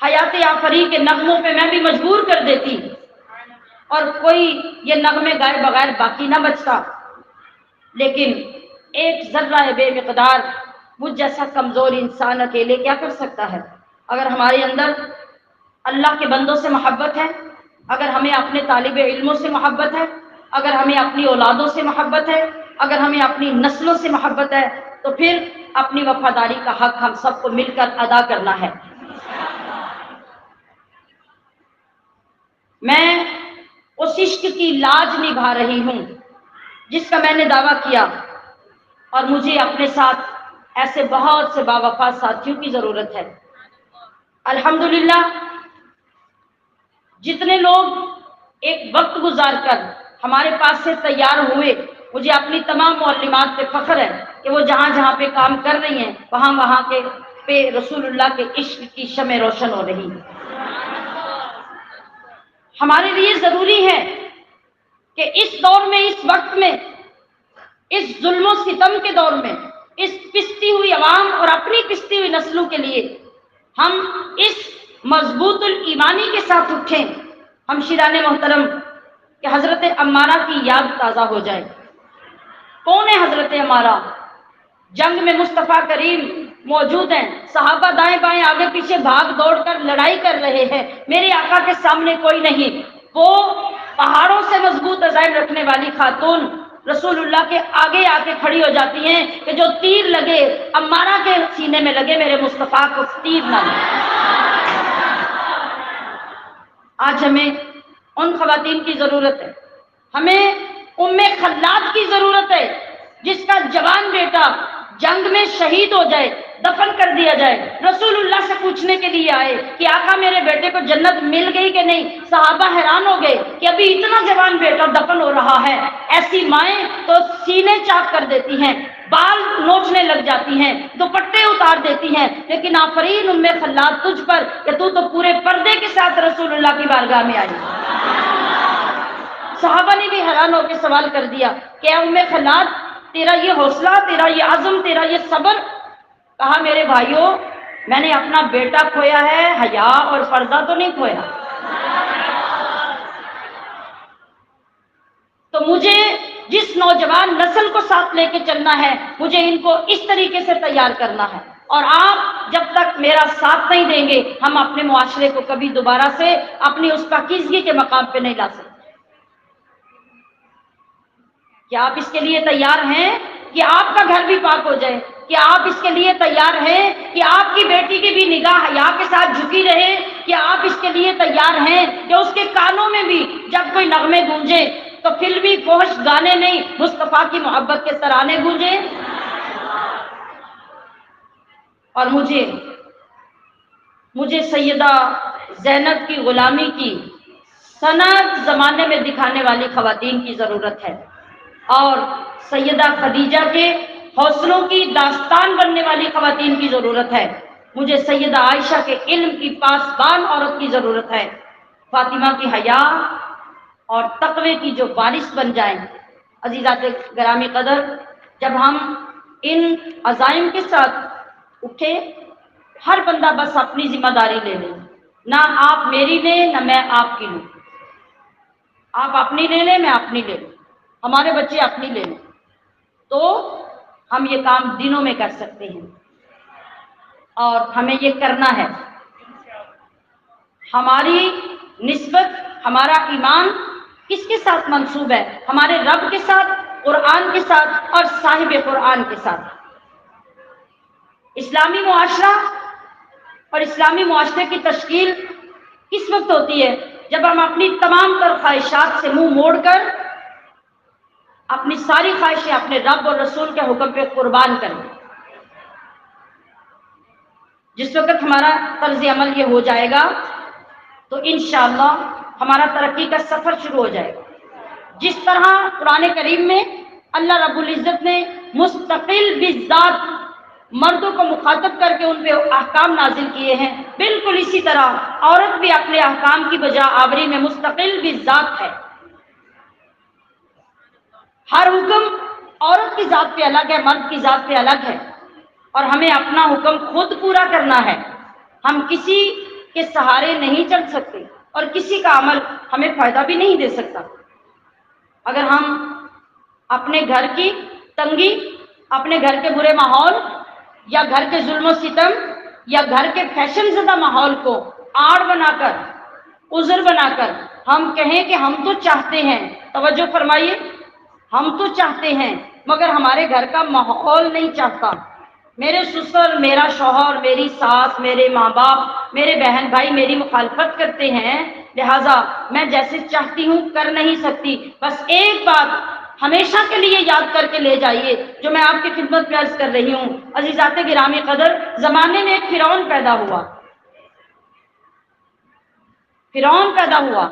حیات آفری کے نغموں پہ میں بھی مجبور کر دیتی، اور کوئی یہ نغمے گائے بغیر باقی نہ بچتا۔ لیکن ایک ذرہ بے مقدار مجھ جیسا کمزور انسان اکیلے کیا کر سکتا ہے؟ اگر ہمارے اندر اللہ کے بندوں سے محبت ہے، اگر ہمیں اپنے طالب علموں سے محبت ہے، اگر ہمیں اپنی اولادوں سے محبت ہے، اگر ہمیں اپنی نسلوں سے محبت ہے، تو پھر اپنی وفاداری کا حق ہم سب کو مل کر ادا کرنا ہے۔ میں اس عشق کی لاج نبھا رہی ہوں جس کا میں نے دعویٰ کیا، اور مجھے اپنے ساتھ ایسے بہت سے باوفا ساتھیوں کی ضرورت ہے۔ الحمدللہ جتنے لوگ ایک وقت گزار کر ہمارے پاس سے تیار ہوئے، مجھے اپنی تمام معلمات پہ فخر ہے کہ وہ جہاں جہاں پہ کام کر رہی ہیں وہاں کے پہ رسول اللہ کے عشق کی شمع روشن ہو رہی ہے۔ ہمارے لیے ضروری ہے کہ اس دور میں، اس وقت میں، اس ظلم و ستم کے دور میں، اس پستی ہوئی عوام اور اپنی پستی ہوئی نسلوں کے لیے ہم اس مضبوط الایمانی کے ساتھ اٹھیں، ہم شیران محترم کہ حضرت عمارہ کی یاد تازہ ہو جائے۔ کون ہے حضرت عمارہ؟ جنگ میں مصطفیٰ کریم موجود ہیں، صحابہ دائیں بائیں آگے پیچھے بھاگ دوڑ کر لڑائی کر رہے ہیں، میرے آقا کے سامنے کوئی نہیں۔ وہ پہاڑوں سے مضبوط عزائم رکھنے والی خاتون رسول اللہ کے آگے آ کے کھڑی ہو جاتی ہیں کہ جو تیر لگے عمارہ کے سینے میں لگے، میرے مصطفیٰ کو تیر نہ لگے۔ آج ہمیں ان خواتین کی ضرورت ہے، ہمیں ام خلاد کی ضرورت ہے جس کا جوان بیٹا جنگ میں شہید ہو جائے، دفن کر دیا جائے، رسول اللہ سے پوچھنے کے لیے آئے کہ آقا میرے بیٹے کو جنت مل گئی کہ نہیں۔ صحابہ حیران ہو گئے کہ ابھی اتنا جوان بیٹا دفن ہو رہا ہے۔ ایسی مائیں تو سینے چاک کر دیتی ہیں، بال نوچنے لگ جاتی ہیں، دوپٹے اتار دیتی ہیں، لیکن آفرین ام خلاد تجھ پر کہ تو پورے پردے کے ساتھ رسول اللہ کی بارگاہ میں آئی۔ صحابہ نے بھی حیران ہو کے سوال کر دیا کہ ام خلاد تیرا یہ حوصلہ، تیرا یہ عزم، تیرا یہ صبر؟ کہا میرے بھائیوں، میں نے اپنا بیٹا کھویا ہے، حیا اور پردہ تو نہیں کھویا۔ تو مجھے جس نوجوان نسل کو ساتھ لے کے چلنا ہے، مجھے ان کو اس طریقے سے تیار کرنا ہے، اور آپ جب تک میرا ساتھ نہیں دیں گے ہم اپنے معاشرے کو کبھی دوبارہ سے اپنی اس پاکیزگی کے مقام پہ نہیں لا سکتے۔ کیا آپ اس کے لیے تیار ہیں کہ آپ کا گھر بھی پاک ہو جائے؟ کیا آپ اس کے لیے تیار ہیں کہ آپ کی بیٹی کی بھی نگاہ حیا کے ساتھ جھکی رہے؟ کیا آپ اس کے لیے تیار ہیں کہ اس کے کانوں میں بھی جب کوئی نغمے گونجے تو فلمی فحش گانے نہیں، مصطفیٰ کی محبت کے ترانے گونجے۔ اور مجھے سیدہ زینب کی غلامی کی صنعت زمانے میں دکھانے والی خواتین کی ضرورت ہے، اور سیدہ خدیجہ کے حوصلوں کی داستان بننے والی خواتین کی ضرورت ہے۔ مجھے سیدہ عائشہ کے علم کی پاسبان عورت کی ضرورت ہے، فاطمہ کی حیا اور تقوی کی جو وارث بن جائیں۔ عزیزات گرامی قدر، جب ہم ان عزائم کے ساتھ اٹھے، ہر بندہ بس اپنی ذمہ داری لے لے، نہ آپ میری لیں نہ میں آپ کی لوں، آپ اپنی لے لیں میں اپنی لے لوں، ہمارے بچے اپنی لے لیں، تو ہم یہ کام دنوں میں کر سکتے ہیں، اور ہمیں یہ کرنا ہے۔ ہماری نسبت، ہمارا ایمان کس کے ساتھ منسوب ہے؟ ہمارے رب کے ساتھ، قرآن کے ساتھ اور صاحب قرآن کے ساتھ۔ اسلامی معاشرہ اور اسلامی معاشرے کی تشکیل کس وقت ہوتی ہے؟ جب ہم اپنی تمام تر خواہشات سے منہ موڑ کر اپنی ساری خواہشیں اپنے رب اور رسول کے حکم پہ قربان کریں۔ جس وقت ہمارا طرز عمل یہ ہو جائے گا تو انشاءاللہ ہمارا ترقی کا سفر شروع ہو جائے گا۔ جس طرح قرآن کریم میں اللہ رب العزت نے مستقل بالذات مردوں کو مخاطب کر کے ان پہ احکام نازل کیے ہیں، بالکل اسی طرح عورت بھی اپنے احکام کی بجا آوری میں مستقل بالذات ہے۔ ہر حکم عورت کی ذات پہ الگ ہے، مرد کی ذات پہ الگ ہے، اور ہمیں اپنا حکم خود پورا کرنا ہے۔ ہم کسی کے سہارے نہیں چل سکتے، اور کسی کا عمل ہمیں فائدہ بھی نہیں دے سکتا۔ اگر ہم اپنے گھر کی تنگی، اپنے گھر کے برے ماحول یا گھر کے ظلم و ستم یا گھر کے فیشن زدہ ماحول کو آڑ بنا کر، عذر بنا کر ہم کہیں کہ ہم تو چاہتے ہیں، توجہ فرمائیے، ہم تو چاہتے ہیں مگر ہمارے گھر کا ماحول نہیں چاہتا، میرے سسر، میرا شوہر، میری ساس، میرے ماں باپ، میرے بہن بھائی میری مخالفت کرتے ہیں، لہٰذا میں جیسے چاہتی ہوں کر نہیں سکتی۔ بس ایک بات ہمیشہ کے لیے یاد کر کے لے جائیے جو میں آپ کی خدمت میں عرض کر رہی ہوں۔ عزیزات گرامی قدر، زمانے میں ایک فرعون پیدا ہوا، فرعون پیدا ہوا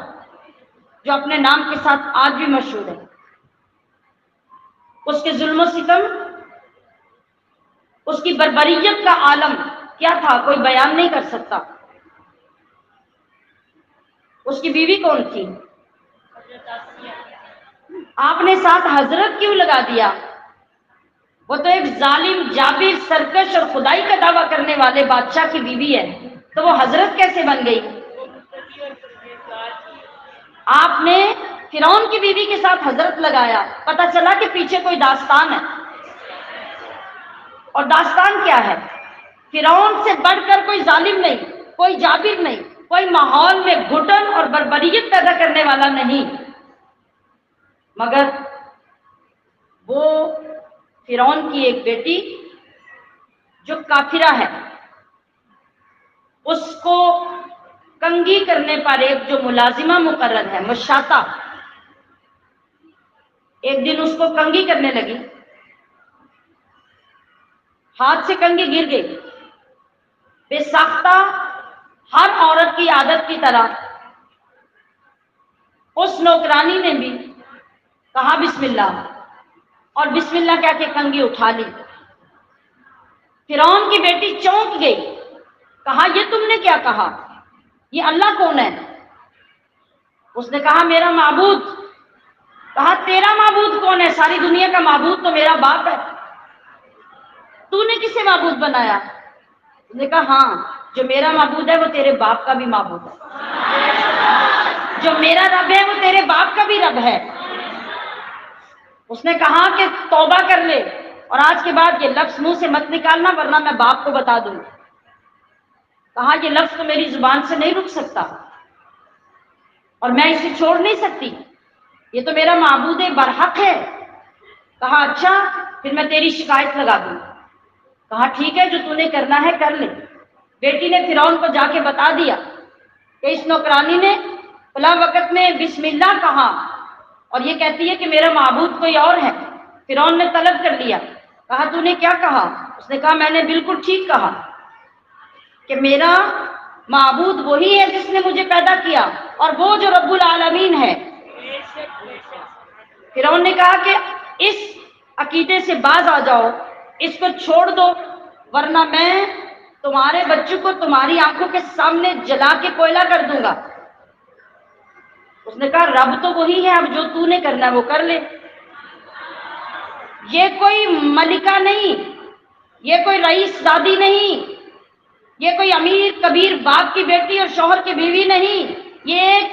جو اپنے نام کے ساتھ آج بھی مشہور ہے۔ اس کے ظلم و ستم، اس کی بربریت کا عالم کیا تھا کوئی بیان نہیں کر سکتا۔ اس کی بیوی کون تھی؟ آپ نے ساتھ حضرت کیوں لگا دیا؟ وہ تو ایک ظالم، جابر، سرکش اور خدائی کا دعویٰ کرنے والے بادشاہ کی بیوی ہے، تو وہ حضرت کیسے بن گئی؟ آپ نے فرعون کی بیوی کے ساتھ حضرت لگایا، پتہ چلا کہ پیچھے کوئی داستان ہے۔ اور داستان کیا ہے؟ فرعون سے بڑھ کر کوئی ظالم نہیں، کوئی جابر نہیں، کوئی ماحول میں گھٹن اور بربریت پیدا کرنے والا نہیں، مگر وہ فرعون کی ایک بیٹی جو کافرہ ہے، اس کو کنگھی کرنے پر ایک جو ملازمہ مقرر ہے، مشاطہ، ایک دن اس کو کنگھی کرنے لگی، ہاتھ سے کنگھی گر گئی، بے ساختہ ہر عورت کی عادت کی طرح اس نوکرانی نے بھی کہا بسم اللہ، اور بسم اللہ کہہ کے کنگھی اٹھا لی۔ فرعون کی بیٹی چونک گئی، کہا یہ تم نے کیا کہا؟ یہ اللہ کون ہے؟ اس نے کہا میرا معبود۔ کہا تیرا معبود کون ہے؟ ساری دنیا کا معبود تو میرا باپ ہے، تو نے کسے معبود بنایا؟ اس نے کہا ہاں، جو میرا معبود ہے وہ تیرے باپ کا بھی معبود ہے، جو میرا رب ہے وہ تیرے باپ کا بھی رب ہے۔ اس نے کہا کہ توبہ کر لے، اور آج کے بعد یہ لفظ منہ سے مت نکالنا ورنہ میں باپ کو بتا دوں۔ کہا یہ لفظ تو میری زبان سے نہیں رک سکتا اور میں اسے چھوڑ نہیں سکتی، یہ تو میرا معبود برحق ہے۔ کہا اچھا، پھر میں تیری شکایت لگا دوں۔ کہا ٹھیک ہے، جو تو نے کرنا ہے کر لے۔ بیٹی نے فرعون کو جا کے بتا دیا کہ اس نوکرانی نے فلاں وقت میں بسم اللہ کہا اور یہ کہتی ہے کہ میرا معبود کوئی اور ہے۔ فرعون نے طلب کر لیا، کہا تو نے کیا کہا؟ اس نے کہا میں نے بالکل ٹھیک کہا کہ میرا معبود وہی ہے جس نے مجھے پیدا کیا، اور وہ جو رب العالمین ہے۔ فرعون نے کہا کہ اس عقیدے سے باز آ جاؤ، اس کو چھوڑ دو، ورنہ میں تمہارے بچوں کو تمہاری آنکھوں کے سامنے جلا کے کوئلہ کر دوں گا۔ اس نے کہا رب تو وہی ہے، اب جو تو نے کرنا ہے وہ کر لے۔ یہ کوئی ملکہ نہیں، یہ کوئی رئیس زادی نہیں، یہ کوئی امیر کبیر باپ کی بیٹی اور شوہر کی بیوی نہیں، یہ ایک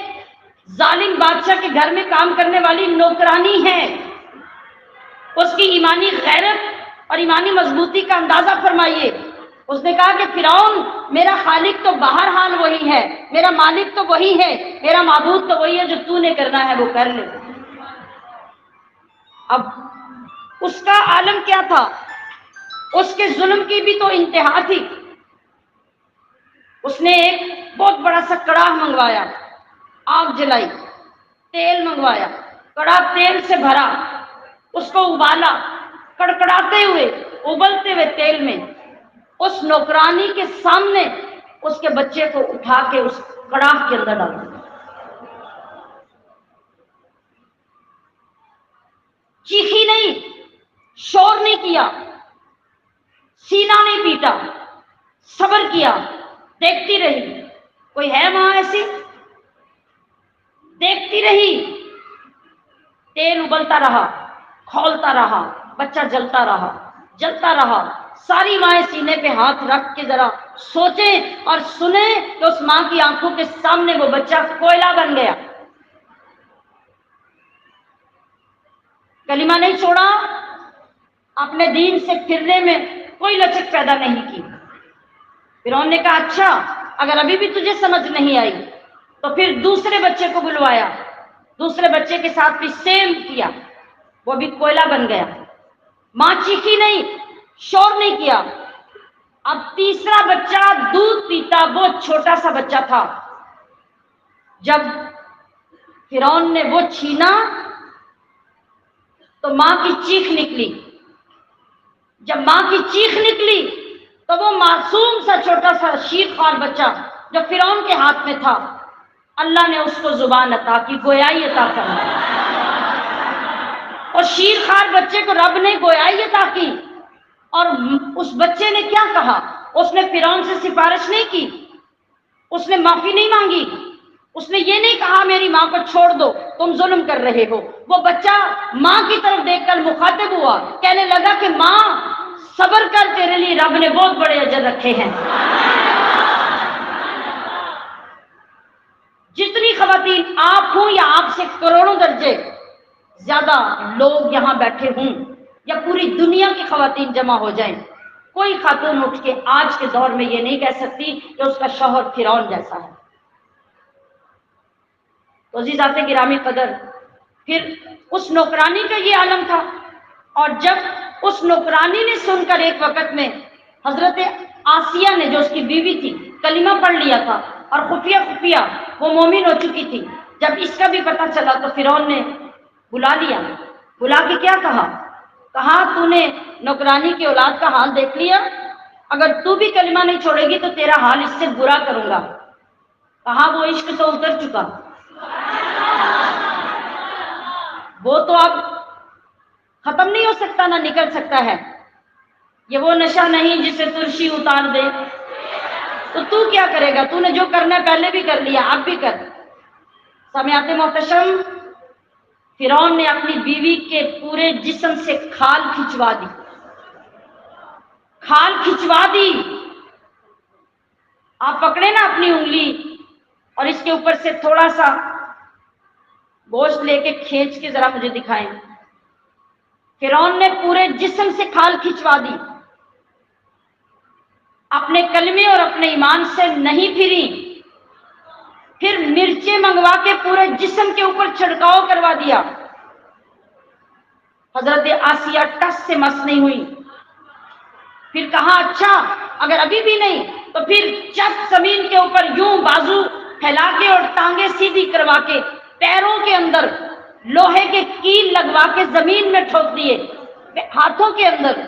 ظالم بادشاہ کے گھر میں کام کرنے والی نوکرانی ہے۔ اس کی ایمانی غیرت اور ایمانی مضبوطی کا اندازہ فرمائیے۔ اس نے کہا کہ فرعون میرا خالق تو بہرحال وہی ہے، میرا مالک تو وہی ہے، میرا معبود تو وہی ہے، جو تو نے کرنا ہے وہ کر لے۔ اب اس کا عالم کیا تھا؟ اس کے ظلم کی بھی تو انتہا تھی۔ اس نے ایک بہت بڑا سا کڑاہ منگوایا، آگ جلائی، تیل منگوایا، کڑاہ تیل سے بھرا، اس کو ابالا، کڑکڑاتے ہوئے ابلتے ہوئے تیل میں اس نوکرانی کے سامنے اس کے بچے کو اٹھا کے اس کڑاہ کے اندر ڈالا۔ چیخی نہیں، شور نہیں کیا، سینہ نہیں پیٹا، صبر کیا، دیکھتی رہی۔ کوئی ہے وہاں ایسی؟ دیکھتی رہی، تیل ابلتا رہا، کھولتا رہا، بچہ جلتا رہا، جلتا رہا۔ ساری مائیں سینے پہ ہاتھ رکھ کے ذرا سوچیں اور سنیں کہ اس ماں کی آنکھوں کے سامنے وہ بچہ کوئلہ بن گیا۔ کلمہ نہیں چھوڑا، اپنے دین سے پھرنے میں کوئی لچک پیدا نہیں کی۔ فرعون نے کہا اچھا اگر ابھی بھی تجھے سمجھ نہیں آئی تو پھر دوسرے بچے کو بلوایا، دوسرے بچے کے ساتھ بھی سیم کیا، وہ بھی کوئلہ بن گیا۔ ماں چیخی نہیں، شور نہیں کیا۔ اب تیسرا بچہ دودھ پیتا، وہ چھوٹا سا بچہ تھا۔ جب فرعون نے وہ چھینا تو ماں کی چیخ نکلی۔ جب ماں کی چیخ نکلی تو وہ معصوم سا چھوٹا سا شیر خوار بچہ جو فرعون کے ہاتھ میں تھا، اللہ نے اس کو زبان عطا کی، گویائی عطا فرمائی۔ اور شیر خوار بچے کو رب نے گویائی عطا کی، اور اس بچے نے کیا کہا؟ اس نے فرعون سے سفارش نہیں کی، اس نے معافی نہیں مانگی، اس نے یہ نہیں کہا میری ماں کو چھوڑ دو تم ظلم کر رہے ہو۔ وہ بچہ ماں کی طرف دیکھ کر مخاطب ہوا، کہنے لگا کہ ماں صبر کر، تیرے لیے رب نے بہت بڑے اجر رکھے ہیں۔ جتنی خواتین آپ ہوں یا آپ سے کروڑوں درجے زیادہ لوگ یہاں بیٹھے ہوں یا پوری دنیا کی خواتین جمع ہو جائیں، کوئی خاتون اٹھ کے آج کے دور میں یہ نہیں کہہ سکتی کہ اس کا شوہر فرعون جیسا ہے۔ تو عزیزات گرامی قدر، پھر اس نوکرانی کا یہ عالم تھا، اور جب اس نوکرانی نے سن کر ایک وقت میں حضرت آسیہ نے جو اس کی بیوی تھی کلمہ پڑھ لیا تھا اور خفیہ خفیہ وہ مومن ہو چکی تھی، جب اس کا بھی پتہ چلا تو فرعون نے بلا لیا، بلا کے کیا کہا؟ کہا تو نے نوکرانی کی اولاد کا حال دیکھ لیا؟ اگر تو بھی کلمہ نہیں چھوڑے گی تو تیرا حال اس سے برا کروں گا۔ کہا وہ عشق تو اتر چکا، وہ تو اب ختم نہیں ہو سکتا، نہ نکل سکتا ہے۔ یہ وہ نشہ نہیں جسے ترشی اتار دے۔ تو کیا کرے گا؟ تو نے جو کرنا ہے پہلے بھی کر لیا، اب بھی کر۔ سامعات محتشم، فرعون نے اپنی بیوی کے پورے جسم سے کھال کھچوا دی، کھال کھچوا دی۔ آپ پکڑے نا اپنی انگلی اور اس کے اوپر سے تھوڑا سا گوشت لے کے کھینچ کے ذرا مجھے دکھائیں۔ فرعون نے پورے جسم سے کھال کھچوا دی، اپنے کلمے اور اپنے ایمان سے نہیں پھری، پھر مرچیں منگوا کے پورے جسم کے اوپر چھڑکاؤ کروا دیا۔ حضرت آسیہ ٹس سے مس نہیں ہوئی۔ پھر کہا اچھا اگر ابھی بھی نہیں تو پھر چپ زمین کے اوپر یوں بازو پھیلا کے اور ٹانگیں سیدھی کروا کے پیروں کے اندر لوہے کے کیل لگوا کے زمین میں ٹھوک دیے، ہاتھوں کے اندر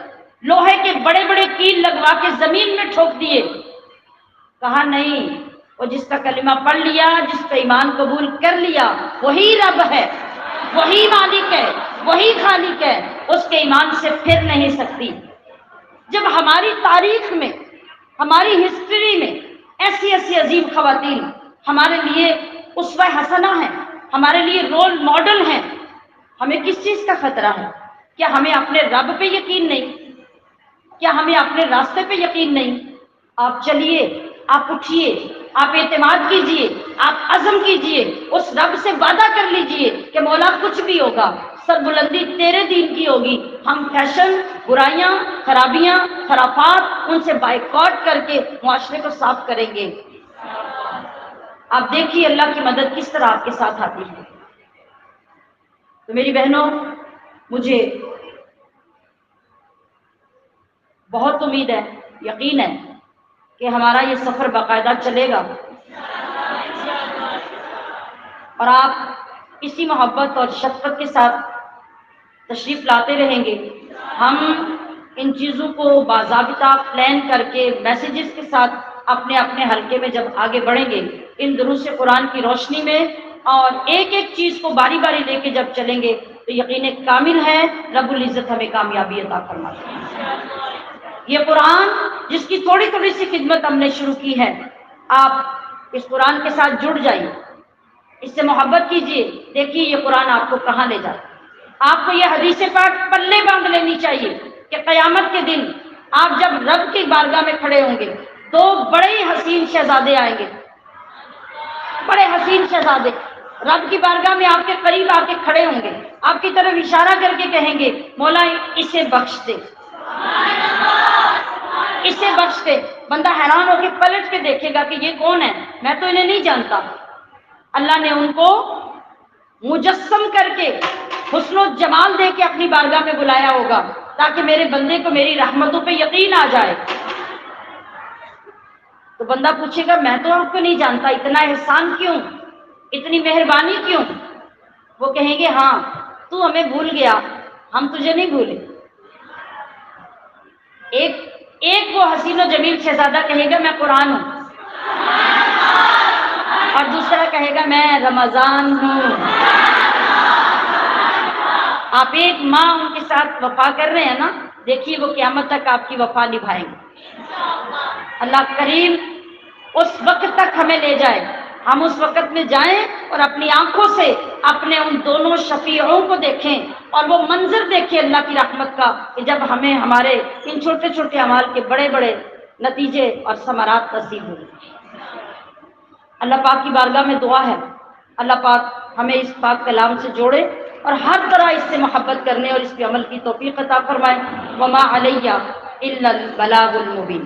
لوہے کے بڑے بڑے کیل لگوا کے زمین میں ٹھوک دیے۔ کہا نہیں، وہ جس کا کلمہ پڑھ لیا، جس کا ایمان قبول کر لیا، وہی رب ہے، وہی مالک ہے، وہی خالق ہے، اس کے ایمان سے پھر نہیں سکتی۔ جب ہماری تاریخ میں، ہماری ہسٹری میں ایسی ایسی عظیم خواتین ہمارے لیے اسوہ حسنہ ہیں، ہمارے لیے رول ماڈل ہیں، ہمیں کس چیز کا خطرہ ہے؟ کیا ہمیں اپنے رب پہ یقین نہیں؟ کیا ہمیں اپنے راستے پہ یقین نہیں؟ آپ چلیے، آپ اٹھیے، آپ اعتماد کیجئے، آپ عزم کیجئے، اس رب سے وعدہ کر لیجئے کہ مولا کچھ بھی ہوگا، سربلندی تیرے دین کی ہوگی۔ ہم فیشن، برائیاں، خرابیاں، خرافات، ان سے بائیکاٹ کر کے معاشرے کو صاف کریں گے۔ آپ دیکھیے اللہ کی مدد کس طرح آپ کے ساتھ آتی ہے۔ تو میری بہنوں، مجھے بہت امید ہے، یقین ہے کہ ہمارا یہ سفر باقاعدہ چلے گا، اور آپ اسی محبت اور شفقت کے ساتھ تشریف لاتے رہیں گے۔ ہم ان چیزوں کو باضابطہ پلان کر کے میسیجز کے ساتھ اپنے اپنے حلقے میں جب آگے بڑھیں گے، ان دروس قرآن کی روشنی میں، اور ایک ایک چیز کو باری باری لے کے جب چلیں گے، تو یقین کامل ہے رب العزت ہمیں کامیابی عطا فرمائے۔ یہ قرآن جس کی تھوڑی تھوڑی سی خدمت ہم نے شروع کی ہے، آپ اس قرآن کے ساتھ جڑ جائیے، اس سے محبت کیجیے، دیکھیے یہ قرآن آپ کو کہاں لے جاتا ہے۔ آپ کو یہ حدیث پاک پلے باندھ لینی چاہیے کہ قیامت کے دن آپ جب رب کی بارگاہ میں کھڑے ہوں گے، دو بڑے ہی حسین شہزادے آئیں گے، بڑے حسین شہزادے رب کی بارگاہ میں آپ کے قریب آ کے کھڑے ہوں گے، آپ کی طرف اشارہ کر کے کہیں گے مولا اسے بخش دے، اسے بخش دے۔ بندہ حیران ہو کے پلٹ کے دیکھے گا کہ یہ کون ہے، میں تو انہیں نہیں جانتا۔ اللہ نے ان کو مجسم کر کے حسن و جمال دے کے اپنی بارگاہ میں بلایا ہوگا تاکہ میرے بندے کو میری رحمتوں پہ یقین آ جائے۔ تو بندہ پوچھے گا میں تو آپ کو نہیں جانتا، اتنا احسان کیوں، اتنی مہربانی کیوں؟ وہ کہیں گے ہاں تو ہمیں بھول گیا، ہم تجھے نہیں بھولے۔ ایک وہ حسین و جمیل شہزادہ کہے گا میں قرآن ہوں، اور دوسرا کہے گا میں رمضان ہوں۔ آپ ایک ماں ان کے ساتھ وفا کر رہے ہیں نا، دیکھیے وہ قیامت تک آپ کی وفا نبھائیں گے۔ اللہ کریم اس وقت تک ہمیں لے جائے، ہم اس وقت میں جائیں اور اپنی آنکھوں سے اپنے ان دونوں شفیعوں کو دیکھیں، اور وہ منظر دیکھیں اللہ کی رحمت کا کہ جب ہمیں ہمارے ان چھوٹے چھوٹے اعمال کے بڑے بڑے نتیجے اور ثمرات نصیب ہوں۔ اللہ پاک کی بارگاہ میں دعا ہے اللہ پاک ہمیں اس پاک کلام سے جوڑے اور ہر طرح اس سے محبت کرنے اور اس پہ عمل کی توفیق عطا فرمائے۔ وما علیہ الا البلاغ المبین۔